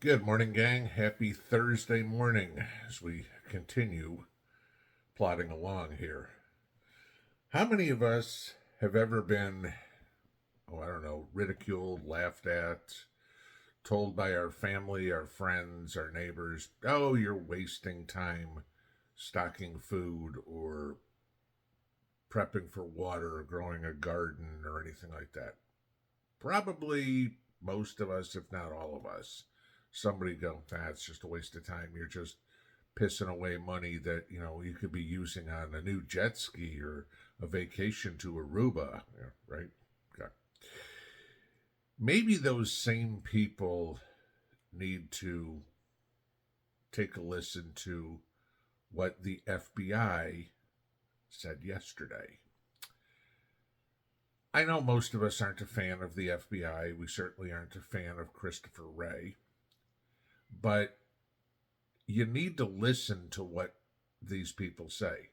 Good morning, gang. Happy Thursday morning as we continue plodding along here. How many of us have ever been, ridiculed, laughed at, told by our family, our friends, our neighbors, oh, you're wasting time stocking food or prepping for water or growing a garden or anything like that? Probably most of us, if not all of us. Somebody go, that's just a waste of time. You're just pissing away money that you could be using on a new jet ski or a vacation to Aruba, right? Okay. Maybe those same people need to take a listen to what the FBI said yesterday. I know most of us aren't a fan of the FBI. We certainly aren't a fan of Christopher Wray. But you need to listen to what these people say.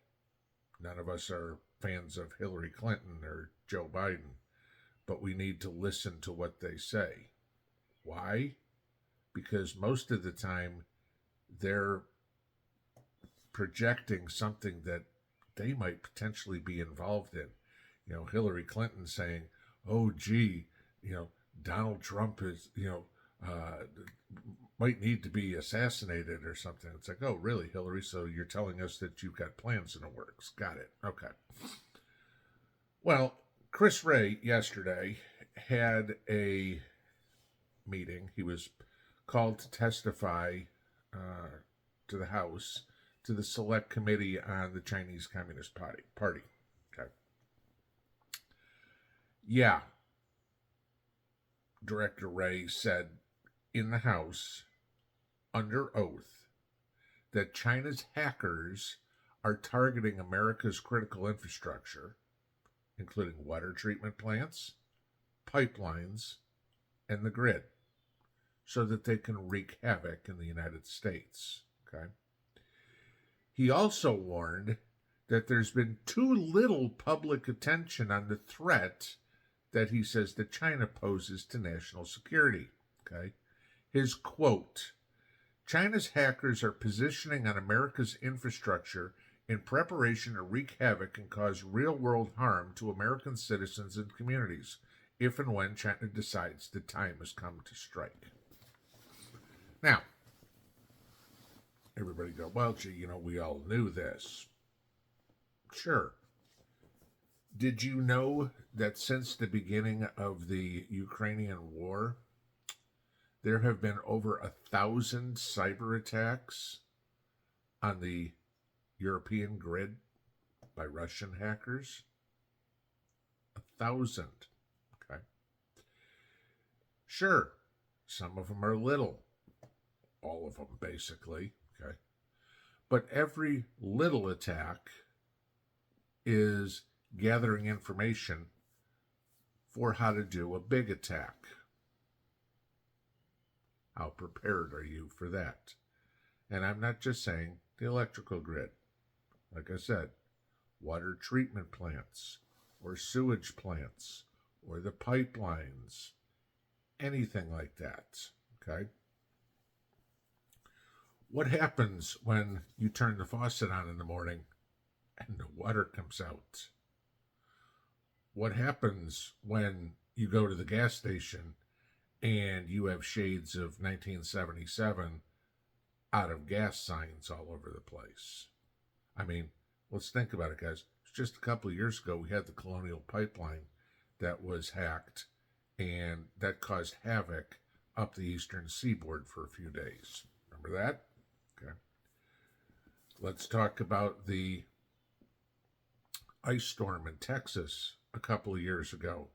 None of us are fans of Hillary Clinton or Joe Biden, but we need to listen to what they say. Why? Because most of the time they're projecting something that they might potentially be involved in. Hillary Clinton saying, oh, gee, Donald Trump is, might need to be assassinated or something. It's like, oh, really, Hillary? So you're telling us that you've got plans in the works. Got it. Okay. Well, Chris Wray yesterday had a meeting. He was called to testify to the House, to the Select Committee on the Chinese Communist Party. Okay. Yeah. Director Wray said in the House, under oath, that China's hackers are targeting America's critical infrastructure, including water treatment plants, pipelines, and the grid, so that they can wreak havoc in the United States. Okay. He also warned that there's been too little public attention on the threat that he says that China poses to national security. Okay. His quote, China's hackers are positioning on America's infrastructure in preparation to wreak havoc and cause real-world harm to American citizens and communities if and when China decides the time has come to strike. Now, everybody go, well, gee, we all knew this. Sure. Did you know that since the beginning of the Ukrainian war, there have been over 1,000 cyber attacks on the European grid by Russian hackers? 1,000. Okay. Sure, some of them are little. All of them, basically. Okay. But every little attack is gathering information for how to do a big attack. How prepared are you for that? And I'm not just saying the electrical grid. Like I said, water treatment plants or sewage plants or the pipelines, anything like that. Okay? What happens when you turn the faucet on in the morning and the water comes out? What happens when you go to the gas station and you have shades of 1977 out of gas signs all over the place? I mean, let's think about it, guys. Just a couple of years ago, we had the Colonial Pipeline that was hacked, and that caused havoc up the eastern seaboard for a few days. Remember that? Okay. Let's talk about the ice storm in Texas a couple of years ago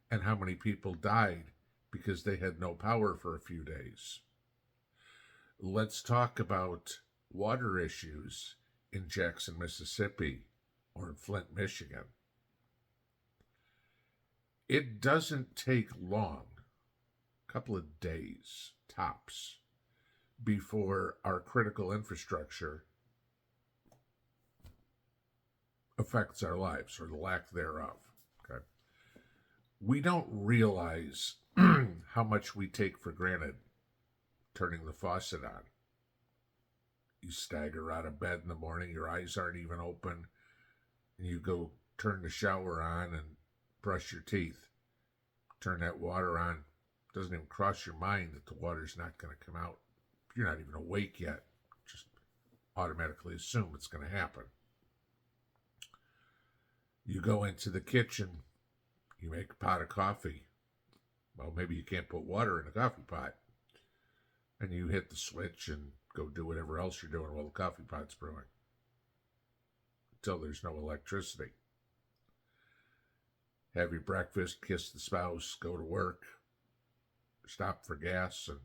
and how many people died because they had no power for a few days. Let's talk about water issues in Jackson, Mississippi, or in Flint, Michigan. It doesn't take long, a couple of days tops, before our critical infrastructure affects our lives, or the lack thereof. Okay. We don't realize how much we take for granted turning the faucet on. You stagger out of bed in the morning, your eyes aren't even open, and you go turn the shower on and brush your teeth. Turn that water on. It doesn't even cross your mind that the water's not going to come out. You're not even awake yet. Just automatically assume it's going to happen. You go into the kitchen, you make a pot of coffee. Well, maybe you can't put water in a coffee pot. And you hit the switch and go do whatever else you're doing while the coffee pot's brewing. Until there's no electricity. Have your breakfast, kiss the spouse, go to work, stop for gas, and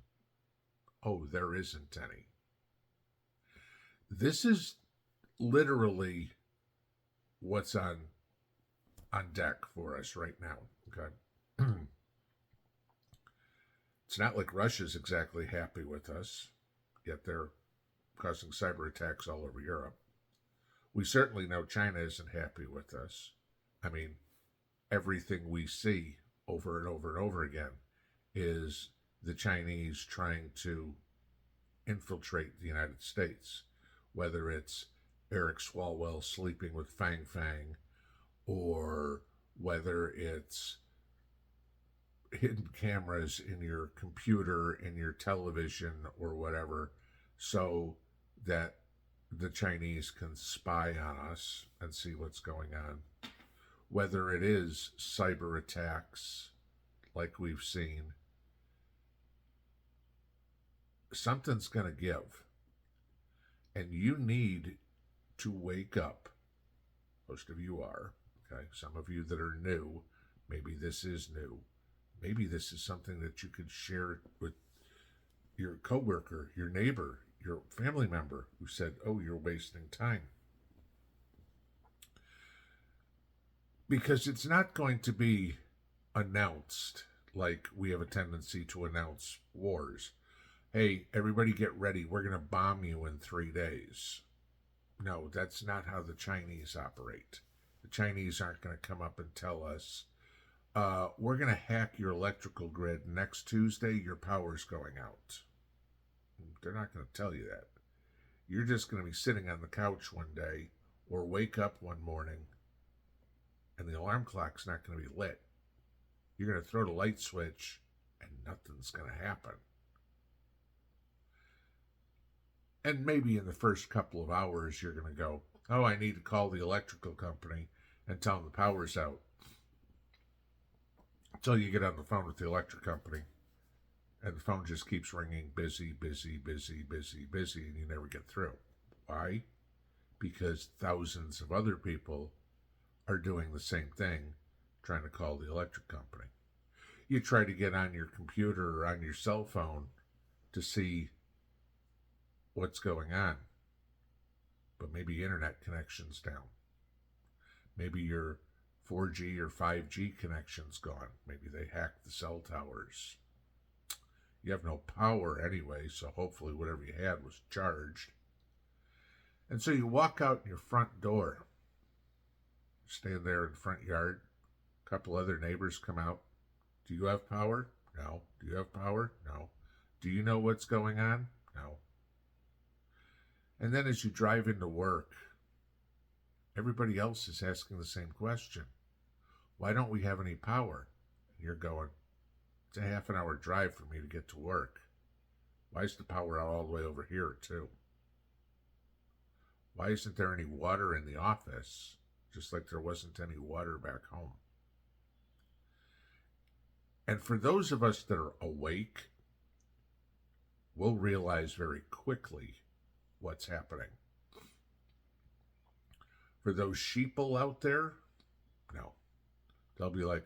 oh, there isn't any. This is literally what's on deck for us right now, okay? It's not like Russia's exactly happy with us, yet they're causing cyber attacks all over Europe. We certainly know China isn't happy with us. I mean, everything we see over and over and over again is the Chinese trying to infiltrate the United States, whether it's Eric Swalwell sleeping with Fang Fang, or whether it's hidden cameras in your computer, in your television, or whatever, so that the Chinese can spy on us and see what's going on. Whether it is cyber attacks like we've seen, something's going to give. And you need to wake up. Most of you are, okay? Some of you that are new, maybe this is new. Maybe this is something that you could share with your coworker, your neighbor, your family member who said, oh, you're wasting time. Because it's not going to be announced like we have a tendency to announce wars. Hey, everybody get ready. We're going to bomb you in 3 days. No, that's not how the Chinese operate. The Chinese aren't going to come up and tell us, we're going to hack your electrical grid. Next Tuesday, your power's going out. They're not going to tell you that. You're just going to be sitting on the couch one day or wake up one morning and the alarm clock's not going to be lit. You're going to throw the light switch and nothing's going to happen. And maybe in the first couple of hours, you're going to go, oh, I need to call the electrical company and tell them the power's out. Until you get on the phone with the electric company, and the phone just keeps ringing, busy, busy, busy, busy, busy, and you never get through. Why? Because thousands of other people are doing the same thing, trying to call the electric company. You try to get on your computer or on your cell phone to see what's going on, but maybe internet connection's down. Maybe your 4G or 5G connection's gone. Maybe they hacked the cell towers. You have no power anyway, so hopefully whatever you had was charged. And so you walk out your front door, stand there in the front yard, a couple other neighbors come out. Do you have power? No. Do you have power? No. Do you know what's going on? No. And then as you drive into work, everybody else is asking the same question. Why don't we have any power? And you're going, it's a half an hour drive for me to get to work. Why is the power out all the way over here too? Why isn't there any water in the office? Just like there wasn't any water back home. And for those of us that are awake, we'll realize very quickly what's happening. For those sheeple out there, no. They'll be like,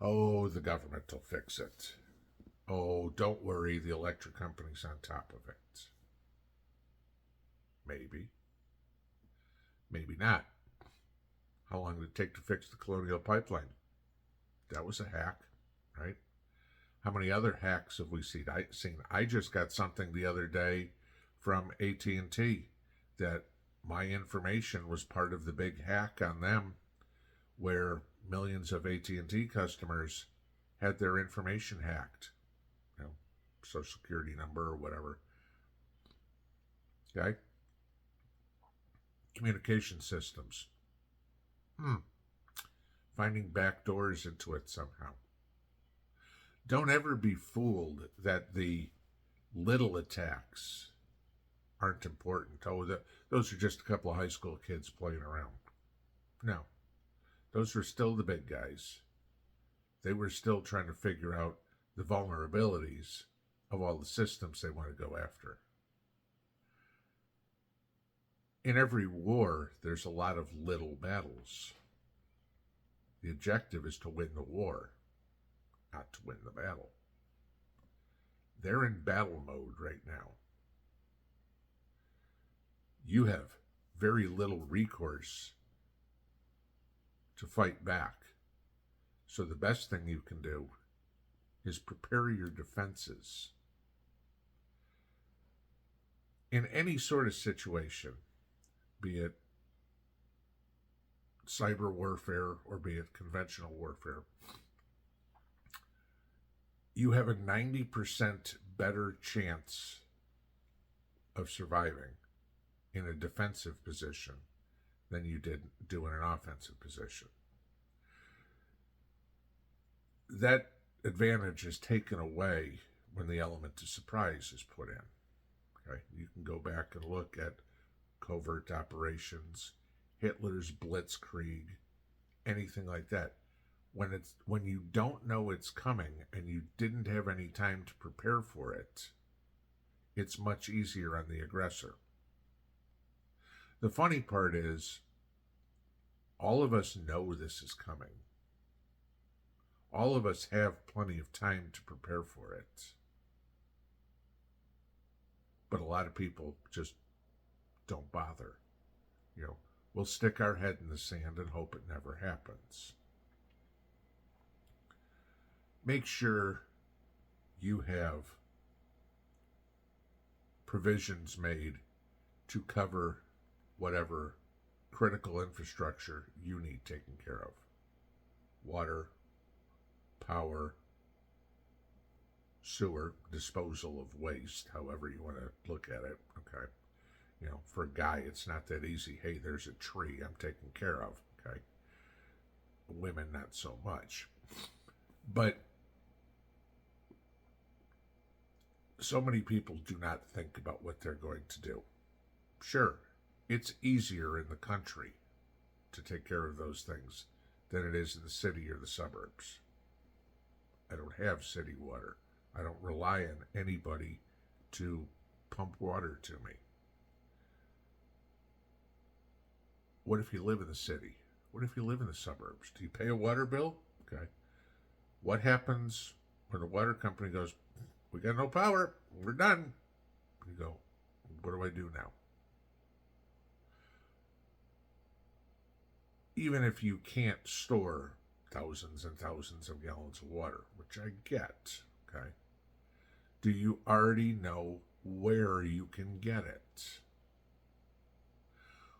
oh, the government will fix it. Oh, don't worry, the electric company's on top of it. Maybe. Maybe not. How long did it take to fix the Colonial Pipeline? That was a hack, right? How many other hacks have we seen? I just got something the other day from AT&T that my information was part of the big hack on them, where millions of AT&T customers had their information hacked. You know, social security number or whatever. Okay? Communication systems. Finding back doors into it somehow. Don't ever be fooled that the little attacks aren't important. Oh, those are just a couple of high school kids playing around. No. Those were still the big guys. They were still trying to figure out the vulnerabilities of all the systems they want to go after. In every war, there's a lot of little battles. The objective is to win the war, not to win the battle. They're in battle mode right now. You have very little recourse to fight back. So the best thing you can do is prepare your defenses. In any sort of situation, be it cyber warfare or be it conventional warfare, you have a 90% better chance of surviving in a defensive position than you did do in an offensive position. That advantage is taken away when the element of surprise is put in. Okay, you can go back and look at covert operations, Hitler's blitzkrieg, anything like that. When you don't know it's coming and you didn't have any time to prepare for it, it's much easier on the aggressor. The funny part is, all of us know this is coming. All of us have plenty of time to prepare for it. But a lot of people just don't bother. We'll stick our head in the sand and hope it never happens. Make sure you have provisions made to cover whatever critical infrastructure you need taken care of. Water, power, sewer, disposal of waste, however you want to look at it. Okay. For a guy, it's not that easy. Hey, there's a tree I'm taking care of. Okay. Women, not so much. But so many people do not think about what they're going to do. Sure, it's easier in the country to take care of those things than it is in the city or the suburbs. I don't have city water. I don't rely on anybody to pump water to me. What if you live in the city? What if you live in the suburbs? Do you pay a water bill? Okay. What happens when the water company goes, we got no power, we're done? You go, what do I do now? Even if you can't store thousands and thousands of gallons of water, which I get, okay, do you already know where you can get it?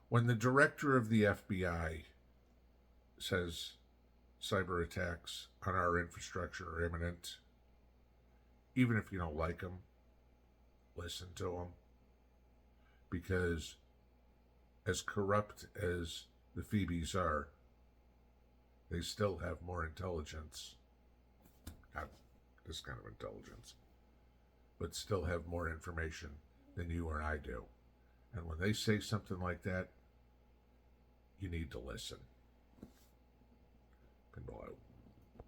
When the director of the FBI says cyber attacks on our infrastructure are imminent, even if you don't like them, listen to them. Because as corrupt as the Phoebes are, they still have more intelligence. Not this kind of intelligence, but still have more information than you or I do. And when they say something like that, you need to listen.